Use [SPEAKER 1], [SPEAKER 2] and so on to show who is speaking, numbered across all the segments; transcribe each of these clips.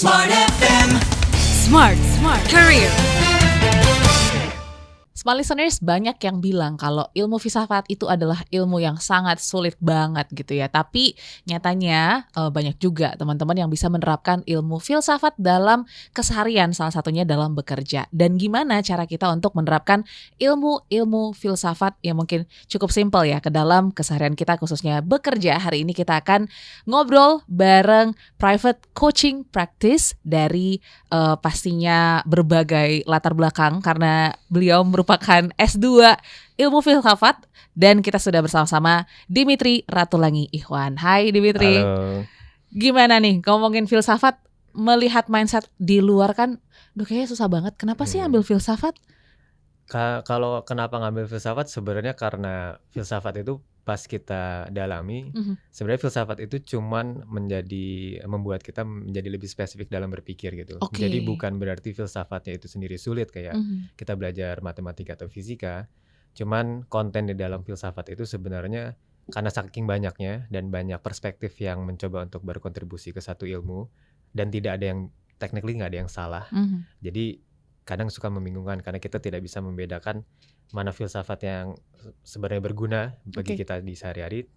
[SPEAKER 1] Smart FM.
[SPEAKER 2] Smart Career. Smart listeners, banyak yang bilang kalau ilmu filsafat itu adalah ilmu yang sangat sulit banget gitu ya. Tapi nyatanya banyak juga teman-teman yang bisa menerapkan ilmu filsafat dalam keseharian, salah satunya dalam bekerja. Dan gimana cara kita untuk menerapkan ilmu-ilmu filsafat yang mungkin cukup simpel ya ke dalam keseharian kita, khususnya bekerja. Hari ini kita akan ngobrol bareng private coaching practice dari pastinya berbagai latar belakang, karena beliau merupakan S2 ilmu filsafat, dan kita sudah bersama-sama Dimitri Ratulangi Ikhwan. Hai Dimitri.
[SPEAKER 3] Halo.
[SPEAKER 2] Gimana nih ngomongin filsafat, melihat mindset di luar kan, kayaknya susah banget. Kenapa sih ambil filsafat?
[SPEAKER 3] Kalau kenapa ngambil filsafat, sebenarnya karena filsafat itu pas kita dalami, sebenarnya filsafat itu cuman membuat kita menjadi lebih spesifik dalam berpikir gitu.
[SPEAKER 2] Oke.
[SPEAKER 3] Jadi bukan berarti filsafatnya itu sendiri sulit kayak kita belajar matematika atau fisika. Cuman konten di dalam filsafat itu sebenarnya karena saking banyaknya dan banyak perspektif yang mencoba untuk berkontribusi ke satu ilmu, dan tidak ada yang technically nggak ada yang salah. Jadi kadang suka membingungkan karena kita tidak bisa membedakan mana filsafat yang sebenarnya berguna bagi kita di sehari-hari,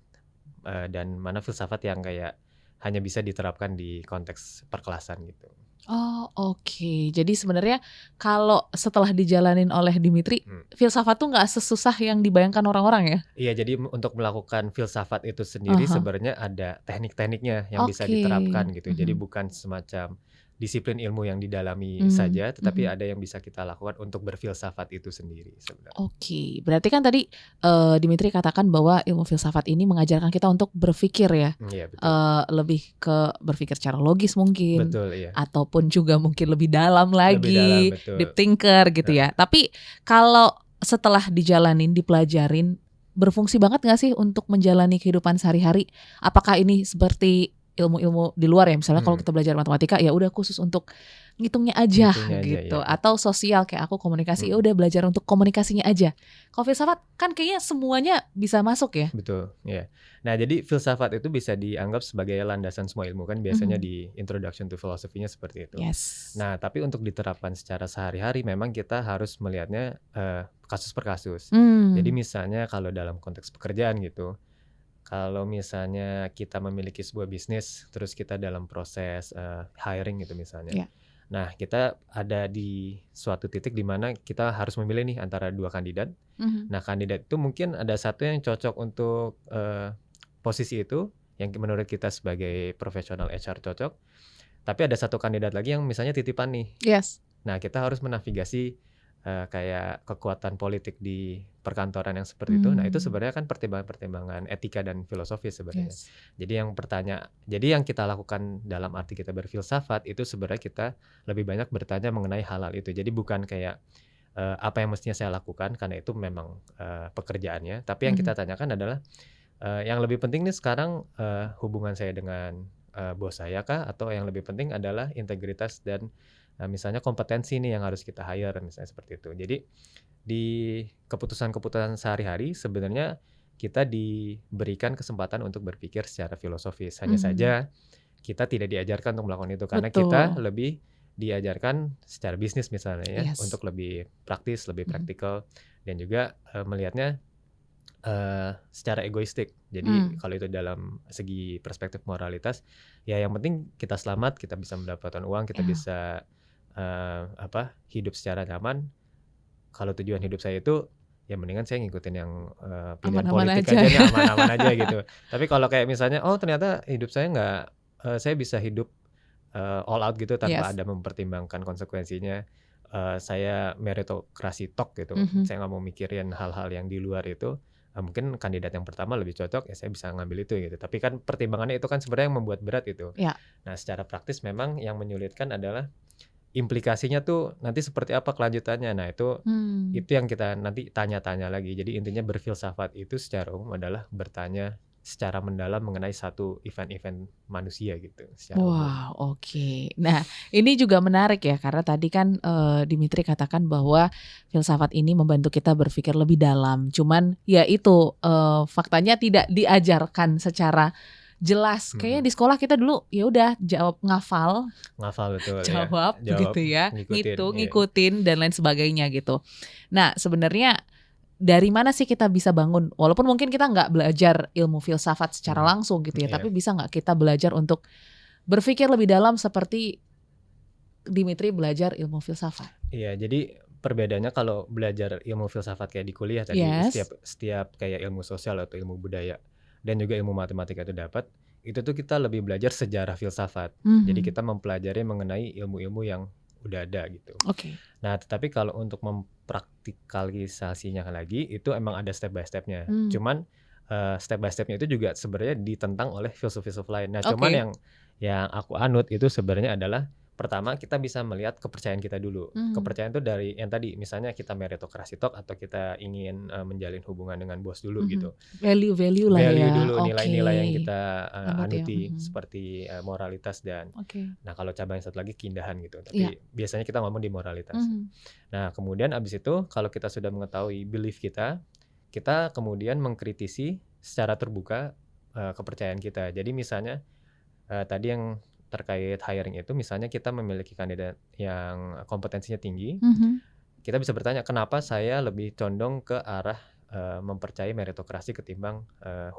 [SPEAKER 3] dan mana filsafat yang kayak hanya bisa diterapkan di konteks perkelasan gitu.
[SPEAKER 2] Oh oke. Jadi sebenarnya kalau setelah dijalanin oleh Dimitri, filsafat tuh nggak sesusah yang dibayangkan orang-orang ya?
[SPEAKER 3] Iya, jadi untuk melakukan filsafat itu sendiri sebenarnya ada teknik-tekniknya yang bisa diterapkan gitu. Jadi bukan semacam disiplin ilmu yang didalami saja, tetapi ada yang bisa kita lakukan untuk berfilsafat itu sendiri sebenarnya.
[SPEAKER 2] Oke, berarti kan tadi Dimitri katakan bahwa ilmu filsafat ini mengajarkan kita untuk berpikir ya,
[SPEAKER 3] Iya, betul.
[SPEAKER 2] lebih ke berpikir secara logis mungkin,
[SPEAKER 3] Betul, iya.
[SPEAKER 2] ataupun juga mungkin lebih dalam lagi,
[SPEAKER 3] betul.
[SPEAKER 2] deep thinker gitu ya. Tapi kalau setelah dijalanin, dipelajarin, berfungsi banget nggak sih untuk menjalani kehidupan sehari-hari? Apakah ini seperti ilmu-ilmu di luar ya, misalnya kalau kita belajar matematika ya udah khusus untuk ngitungnya aja gitu,
[SPEAKER 3] ya.
[SPEAKER 2] atau sosial kayak aku komunikasi ya udah belajar untuk komunikasinya aja. Kalau filsafat kan kayaknya semuanya bisa masuk ya.
[SPEAKER 3] Betul, ya. Nah, jadi filsafat itu bisa dianggap sebagai landasan semua ilmu kan, biasanya di Introduction to Philosophy-nya seperti itu.
[SPEAKER 2] Yes.
[SPEAKER 3] Nah, tapi untuk diterapkan secara sehari-hari memang kita harus melihatnya kasus per kasus. Jadi misalnya kalau dalam konteks pekerjaan gitu, kalau misalnya kita memiliki sebuah bisnis, terus kita dalam proses hiring gitu misalnya.
[SPEAKER 2] Yeah.
[SPEAKER 3] Nah, kita ada di suatu titik di mana kita harus memilih nih antara dua kandidat. Nah, kandidat itu mungkin ada satu yang cocok untuk posisi itu, yang menurut kita sebagai profesional HR cocok. Tapi ada satu kandidat lagi yang misalnya titipan nih.
[SPEAKER 2] Yes.
[SPEAKER 3] Nah, kita harus menavigasi kayak kekuatan politik di perkantoran yang seperti itu. Nah, itu sebenarnya kan pertimbangan-pertimbangan etika dan filosofis sebenarnya.
[SPEAKER 2] Yes.
[SPEAKER 3] Jadi yang kita lakukan dalam arti kita berfilsafat itu sebenarnya kita lebih banyak bertanya mengenai hal-hal itu. Jadi bukan kayak apa yang mestinya saya lakukan karena itu memang pekerjaannya. Tapi yang kita tanyakan adalah yang lebih penting nih sekarang hubungan saya dengan bos saya kah, atau yang lebih penting adalah integritas dan misalnya kompetensi nih yang harus kita hire, misalnya seperti itu. Jadi di keputusan-keputusan sehari-hari sebenarnya kita diberikan kesempatan untuk berpikir secara filosofis. Hanya saja kita tidak diajarkan untuk melakukan itu karena kita lebih diajarkan secara bisnis misalnya ya, untuk lebih praktis, lebih praktikal, dan juga melihatnya secara egoistik. Jadi kalau itu dalam segi perspektif moralitas, ya yang penting kita selamat, kita bisa mendapatkan uang, kita bisa hidup secara nyaman. Kalau tujuan hidup saya itu ya mendingan saya ngikutin yang pilihan
[SPEAKER 2] aman-aman
[SPEAKER 3] politik
[SPEAKER 2] aja.
[SPEAKER 3] aja nih, aman-aman aja gitu. Tapi kalau kayak misalnya ternyata hidup saya nggak, saya bisa hidup all out gitu tanpa ada mempertimbangkan konsekuensinya. Saya meritokrasi tok gitu. Saya nggak mau mikirin hal-hal yang di luar itu. Mungkin kandidat yang pertama lebih cocok, ya saya bisa ngambil itu gitu. Tapi kan pertimbangannya itu kan sebenarnya yang membuat berat itu.
[SPEAKER 2] Ya.
[SPEAKER 3] Nah, secara praktis memang yang menyulitkan adalah implikasinya tuh nanti seperti apa kelanjutannya. Nah, itu yang kita nanti tanya-tanya lagi. Jadi intinya berfilsafat itu secara umum adalah bertanya secara mendalam mengenai satu event-event manusia gitu.
[SPEAKER 2] Wow, oke. Nah, ini juga menarik ya, karena tadi kan Dimitri katakan bahwa filsafat ini membantu kita berpikir lebih dalam. Cuman ya itu faktanya tidak diajarkan secara jelas. Kayaknya
[SPEAKER 3] Mhm.
[SPEAKER 2] di sekolah kita dulu ya udah jawab ngafal,
[SPEAKER 3] Ngafal betul ya,
[SPEAKER 2] jawab
[SPEAKER 3] jawab,
[SPEAKER 2] begitu ya,
[SPEAKER 3] ngikutin, iya.
[SPEAKER 2] ngikutin dan lain sebagainya gitu. Nah, sebenarnya dari mana sih kita bisa bangun? Walaupun mungkin kita nggak belajar ilmu filsafat secara
[SPEAKER 3] Mhm,
[SPEAKER 2] langsung gitu ya,
[SPEAKER 3] iya.
[SPEAKER 2] tapi bisa nggak kita belajar untuk berpikir lebih dalam seperti Dimitri belajar ilmu filsafat?
[SPEAKER 3] Iya, jadi perbedaannya kalau belajar ilmu filsafat kayak di kuliah tadi,
[SPEAKER 2] Yes.
[SPEAKER 3] setiap kayak ilmu sosial atau ilmu budaya dan juga ilmu matematika itu dapat, itu tuh kita lebih belajar sejarah filsafat. Jadi
[SPEAKER 2] Mhm.
[SPEAKER 3] kita mempelajari mengenai ilmu-ilmu yang udah ada gitu.
[SPEAKER 2] Oke.
[SPEAKER 3] Nah, tetapi kalau untuk mempraktikalisasinya lagi, itu emang ada step by step-nya.
[SPEAKER 2] Mmm.
[SPEAKER 3] Cuman, step by step-nya itu juga sebenarnya ditentang oleh filsuf-filsuf lain. Nah, cuman
[SPEAKER 2] Oke.
[SPEAKER 3] yang aku anut itu sebenarnya adalah, pertama kita bisa melihat kepercayaan kita dulu.
[SPEAKER 2] Mhm.
[SPEAKER 3] Kepercayaan itu dari yang tadi, misalnya kita meritokrasi talk atau kita ingin, menjalin hubungan dengan bos dulu
[SPEAKER 2] Mhm.
[SPEAKER 3] gitu.
[SPEAKER 2] Value-value lah
[SPEAKER 3] Value
[SPEAKER 2] ya.
[SPEAKER 3] dulu,
[SPEAKER 2] Oke.
[SPEAKER 3] nilai-nilai yang kita,
[SPEAKER 2] Anut ya.
[SPEAKER 3] anuti
[SPEAKER 2] Mhm.
[SPEAKER 3] seperti, moralitas dan
[SPEAKER 2] Oke.
[SPEAKER 3] nah kalau cabang yang satu lagi keindahan gitu,
[SPEAKER 2] Iya.
[SPEAKER 3] tapi biasanya kita ngomong di moralitas.
[SPEAKER 2] Mhm.
[SPEAKER 3] Nah, kemudian abis itu kalau kita sudah mengetahui belief kita kemudian mengkritisi secara terbuka, kepercayaan kita. Jadi misalnya, tadi yang terkait hiring itu misalnya kita memiliki kandidat yang kompetensinya tinggi,
[SPEAKER 2] Mhm.
[SPEAKER 3] kita bisa bertanya, "Kenapa saya lebih condong ke arah, mempercayai meritokrasi ketimbang,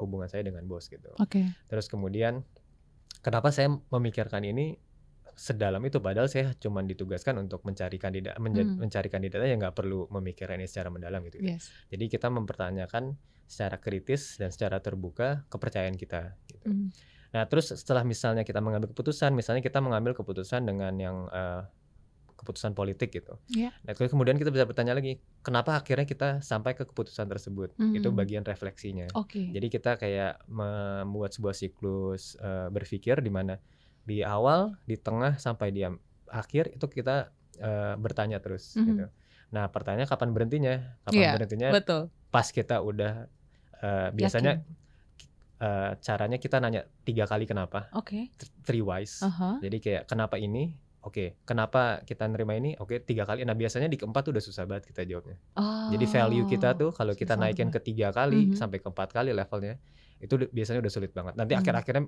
[SPEAKER 3] hubungan saya dengan bos?" Gitu.
[SPEAKER 2] Oke.
[SPEAKER 3] Terus kemudian, "Kenapa saya memikirkan ini sedalam itu, padahal saya cuman ditugaskan untuk mencari
[SPEAKER 2] Mmm.
[SPEAKER 3] mencari kandidatnya yang nggak perlu memikirkan ini secara mendalam," gitu ya.
[SPEAKER 2] Yes.
[SPEAKER 3] Jadi kita mempertanyakan secara kritis dan secara terbuka kepercayaan kita, gitu.
[SPEAKER 2] Mhm.
[SPEAKER 3] Nah, terus setelah misalnya kita mengambil keputusan, misalnya kita mengambil keputusan dengan yang, keputusan politik gitu.
[SPEAKER 2] Iya.
[SPEAKER 3] Nah, terus kemudian kita bisa bertanya lagi, kenapa akhirnya kita sampai ke keputusan tersebut? Itu
[SPEAKER 2] Mhm.
[SPEAKER 3] bagian refleksinya.
[SPEAKER 2] Oke.
[SPEAKER 3] Jadi kita kayak membuat sebuah siklus, berpikir di mana di awal, di tengah, sampai di akhir itu kita, bertanya terus
[SPEAKER 2] Mhm.
[SPEAKER 3] gitu. Nah, pertanyaannya kapan berhentinya? Kapan
[SPEAKER 2] Iya,
[SPEAKER 3] berhentinya
[SPEAKER 2] betul.
[SPEAKER 3] pas kita udah, biasanya,
[SPEAKER 2] Yakin.
[SPEAKER 3] caranya kita nanya 3 kali kenapa,
[SPEAKER 2] Oke.
[SPEAKER 3] three whys.
[SPEAKER 2] Ah hah.
[SPEAKER 3] Jadi kayak kenapa ini? Oke, kenapa kita nerima ini? Oke, 3 kali. Nah, biasanya di keempat tuh udah susah banget kita jawabnya. Jadi value kita
[SPEAKER 2] Oh,
[SPEAKER 3] tuh kalau kita
[SPEAKER 2] susah
[SPEAKER 3] naikin
[SPEAKER 2] banget.
[SPEAKER 3] ke 3 kali
[SPEAKER 2] Mhm.
[SPEAKER 3] sampai ke 4 kali levelnya, itu biasanya udah sulit banget. Nanti
[SPEAKER 2] Mmm.
[SPEAKER 3] akhir-akhirnya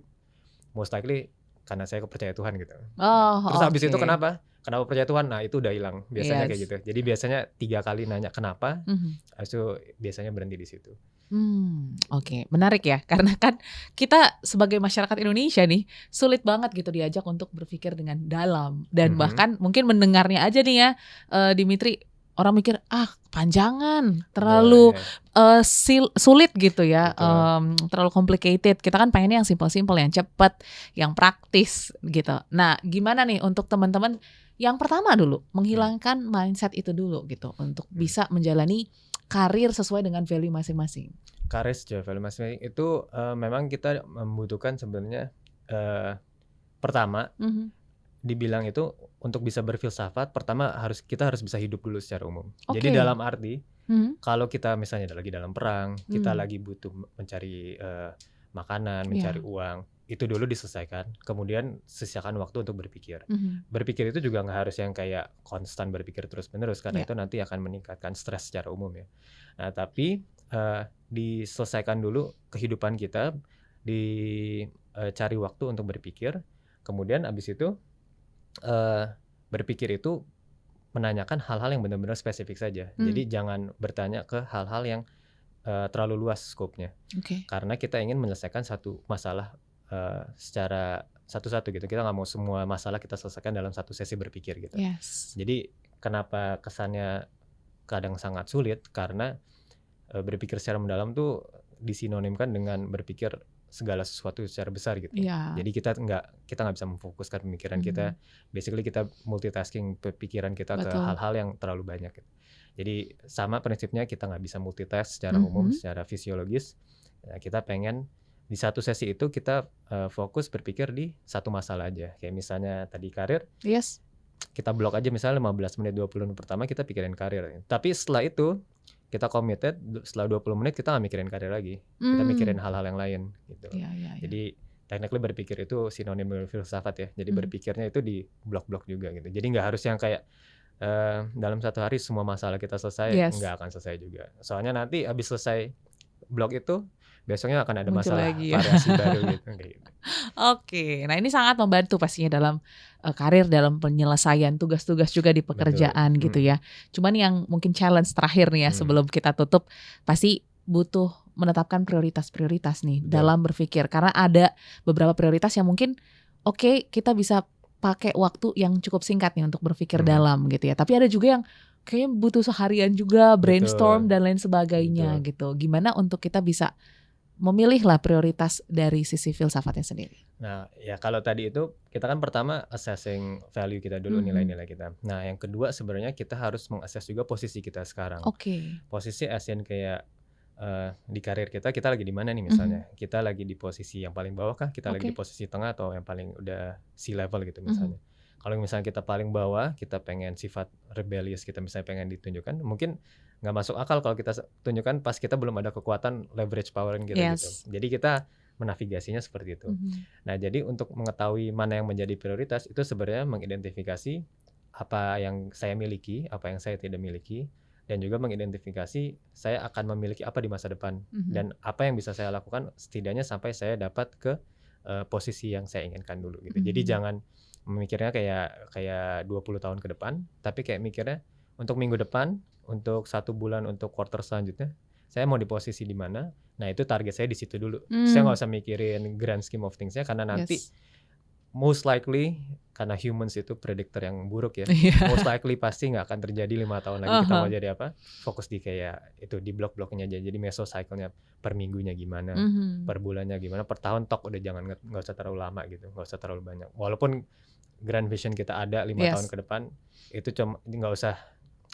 [SPEAKER 3] most likely karena saya percaya Tuhan gitu. Nah, terus
[SPEAKER 2] Oh,
[SPEAKER 3] habis itu
[SPEAKER 2] oke.
[SPEAKER 3] kenapa? Kenapa percaya Tuhan? Nah, itu udah hilang, biasanya kayak
[SPEAKER 2] Yes.
[SPEAKER 3] gitu. Jadi biasanya 3 kali nanya kenapa,
[SPEAKER 2] Mhm.
[SPEAKER 3] habis itu biasanya berhenti di situ.
[SPEAKER 2] Oke, menarik ya, karena kan kita sebagai masyarakat Indonesia nih, sulit banget gitu diajak untuk berpikir dengan dalam dan
[SPEAKER 3] Mhm.
[SPEAKER 2] bahkan mungkin mendengarnya aja nih ya, Dimitri, orang mikir, "Ah, kepanjangan, terlalu,
[SPEAKER 3] Iya,
[SPEAKER 2] sulit gitu ya,
[SPEAKER 3] betul.
[SPEAKER 2] terlalu complicated." Kita kan pengennya yang simpel-simpel, yang cepet, yang praktis gitu. Nah, gimana nih untuk teman-teman yang pertama dulu,
[SPEAKER 3] Mmm,
[SPEAKER 2] menghilangkan mindset itu dulu gitu, untuk
[SPEAKER 3] mmm.
[SPEAKER 2] bisa menjalani karir sesuai dengan value masing-masing?
[SPEAKER 3] Karir value masing-masing itu, memang kita membutuhkan sebenarnya, eee, pertama
[SPEAKER 2] Mhm.
[SPEAKER 3] dibilang itu untuk bisa berfilsafat, pertama kita harus bisa hidup dulu secara umum. Jadi
[SPEAKER 2] Oke.
[SPEAKER 3] dalam arti,
[SPEAKER 2] Mhm.
[SPEAKER 3] kalau kita misalnya lagi dalam perang, kita
[SPEAKER 2] Mmm.
[SPEAKER 3] lagi butuh mencari, makanan, mencari
[SPEAKER 2] Iya.
[SPEAKER 3] uang, itu dulu diselesaikan, kemudian sisihkan waktu untuk berpikir.
[SPEAKER 2] Mhm.
[SPEAKER 3] Berpikir itu juga nggak harus yang kayak konstan berpikir terus-menerus, karena
[SPEAKER 2] Iya.
[SPEAKER 3] itu nanti akan meningkatkan stres secara umum ya. Nah, tapi, diselesaikan dulu kehidupan kita, cari waktu untuk berpikir, kemudian habis itu, berpikir itu menanyakan hal-hal yang benar-benar spesifik saja.
[SPEAKER 2] Mmm.
[SPEAKER 3] Jadi jangan bertanya ke hal-hal yang, terlalu luas skopnya.
[SPEAKER 2] Oke.
[SPEAKER 3] Karena kita ingin menyelesaikan satu masalah, secara satu-satu gitu. Kita nggak mau semua masalah kita selesaikan dalam satu sesi berpikir gitu.
[SPEAKER 2] Yes.
[SPEAKER 3] Jadi kenapa kesannya kadang sangat sulit, karena, berpikir secara mendalam tuh disinonimkan dengan berpikir segala sesuatu secara besar gitu.
[SPEAKER 2] Iya.
[SPEAKER 3] Jadi kita nggak bisa memfokuskan pemikiran kita,
[SPEAKER 2] Mhm.
[SPEAKER 3] basically kita multitasking pikiran kita ke
[SPEAKER 2] Betul.
[SPEAKER 3] hal-hal yang terlalu banyak gitu. Jadi sama prinsipnya, kita nggak bisa multitask secara umum,
[SPEAKER 2] Mhm.
[SPEAKER 3] secara fisiologis. Kita pengen di satu sesi itu kita, fokus berpikir di satu masalah aja. Kayak misalnya tadi karir,
[SPEAKER 2] Yes.
[SPEAKER 3] kita blok aja misalnya 15 menit, 20 menit pertama kita pikirin karir. Tapi setelah itu kita committed, setelah 20 menit kita nggak mikirin karir lagi. Kita mikirin
[SPEAKER 2] Mmm.
[SPEAKER 3] hal-hal yang lain gitu.
[SPEAKER 2] Iya iya iya.
[SPEAKER 3] Jadi technically berpikir itu sinonim dengan filsafat ya. Jadi
[SPEAKER 2] Mhm.
[SPEAKER 3] berpikirnya itu di blok-blok juga gitu. Jadi nggak harus yang kayak, dalam satu hari semua masalah kita selesai,
[SPEAKER 2] Yes.
[SPEAKER 3] nggak akan selesai juga. Soalnya nanti habis selesai blok itu, besoknya akan ada
[SPEAKER 2] Muncul
[SPEAKER 3] masalah
[SPEAKER 2] lagi ya.
[SPEAKER 3] variasi baru gitu, kayak gitu.
[SPEAKER 2] Oke, nah ini sangat membantu pastinya dalam karir, dalam penyelesaian tugas-tugas juga di
[SPEAKER 3] Betul,
[SPEAKER 2] pekerjaan gitu ya. Cuman yang mungkin challenge terakhir nih ya sebelum kita tutup, pasti butuh menetapkan prioritas-prioritas nih
[SPEAKER 3] Betul.
[SPEAKER 2] dalam berpikir. Karena ada beberapa prioritas yang mungkin oke, kita bisa pakai waktu yang cukup singkat nih untuk berpikir dalam gitu ya. Tapi ada juga yang kayaknya butuh seharian juga, brainstorm
[SPEAKER 3] Betul,
[SPEAKER 2] dan lain sebagainya
[SPEAKER 3] betul.
[SPEAKER 2] gitu. Gimana untuk kita bisa memilihlah prioritas dari sisi filsafatnya sendiri?
[SPEAKER 3] Nah, ya kalau tadi itu kita kan pertama assessing value kita dulu, nilai-nilai kita. Nah, yang kedua sebenarnya kita harus meng-assess juga posisi kita sekarang.
[SPEAKER 2] Oke.
[SPEAKER 3] Posisi as in kayak di karir kita lagi di mana nih misalnya? Kita lagi di posisi yang paling bawah kah? Kita lagi di
[SPEAKER 2] Oke.
[SPEAKER 3] posisi tengah atau yang paling udah C-level gitu misalnya. Kalau misalnya kita paling bawah, kita pengen sifat rebellious, kita misalnya pengen ditunjukkan, mungkin nggak masuk akal kalau kita tunjukkan pas kita belum ada kekuatan leverage power kita gitu.
[SPEAKER 2] Yes.
[SPEAKER 3] Jadi kita menavigasinya seperti itu. Nah, jadi untuk mengetahui mana yang menjadi prioritas itu sebenarnya mengidentifikasi apa yang saya miliki, apa yang saya tidak miliki, dan juga mengidentifikasi saya akan memiliki apa di masa depan dan apa yang bisa saya lakukan setidaknya sampai saya dapat ke posisi yang saya inginkan dulu gitu. Jadi jangan memikirnya kayak 20 tahun ke depan, tapi kayak mikirnya untuk minggu depan, untuk 1 bulan, untuk quarter selanjutnya, saya mau di posisi di mana. Nah, itu target saya di situ dulu. Saya nggak usah mikirin grand scheme of things-nya karena nanti
[SPEAKER 2] Yes.
[SPEAKER 3] most likely karena humans itu predictor yang buruk ya.
[SPEAKER 2] Iya.
[SPEAKER 3] Most likely pasti nggak akan terjadi 5 tahun lagi kita mau jadi apa. Fokus di kayak itu di blok-bloknya aja. Jadi mesocycle-nya per minggunya gimana, per bulannya gimana, per tahun udah jangan nggak usah terlalu lama gitu, nggak usah terlalu banyak. Walaupun grand vision kita ada 5 tahun
[SPEAKER 2] Yes.
[SPEAKER 3] ke depan, itu cuma nggak usah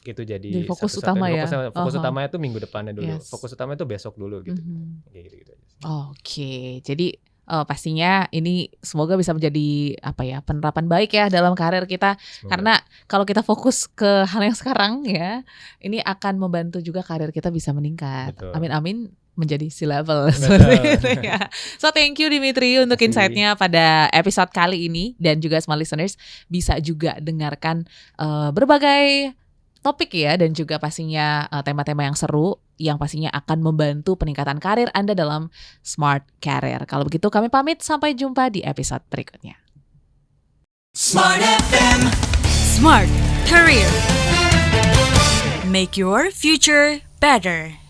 [SPEAKER 3] itu jadi
[SPEAKER 2] Jadi fokus
[SPEAKER 3] satu-satunya.
[SPEAKER 2] utama ya.
[SPEAKER 3] Fokus utamanya itu minggu depannya dulu.
[SPEAKER 2] Yes.
[SPEAKER 3] Fokus utama itu besok dulu gitu. Kayak gitu aja sih.
[SPEAKER 2] Oke, jadi pastinya ini semoga bisa menjadi apa ya, penerapan baik ya dalam karir kita.
[SPEAKER 3] Semoga.
[SPEAKER 2] Karena kalau kita fokus ke hal yang sekarang ya, ini akan membantu juga karir kita bisa meningkat.
[SPEAKER 3] Betul.
[SPEAKER 2] Amin-amin menjadi C-level seperti itu ya. So thank you Dimitri untuk
[SPEAKER 3] Makasih.
[SPEAKER 2] insight-nya pada episode kali ini, dan juga smart listeners bisa juga dengarkan berbagai topik ya, dan juga pastinya tema-tema yang seru yang pastinya akan membantu peningkatan karir Anda dalam Smart Career. Kalau begitu kami pamit, sampai jumpa di episode berikutnya.
[SPEAKER 1] Smart FM. Smart Career. Make your future better.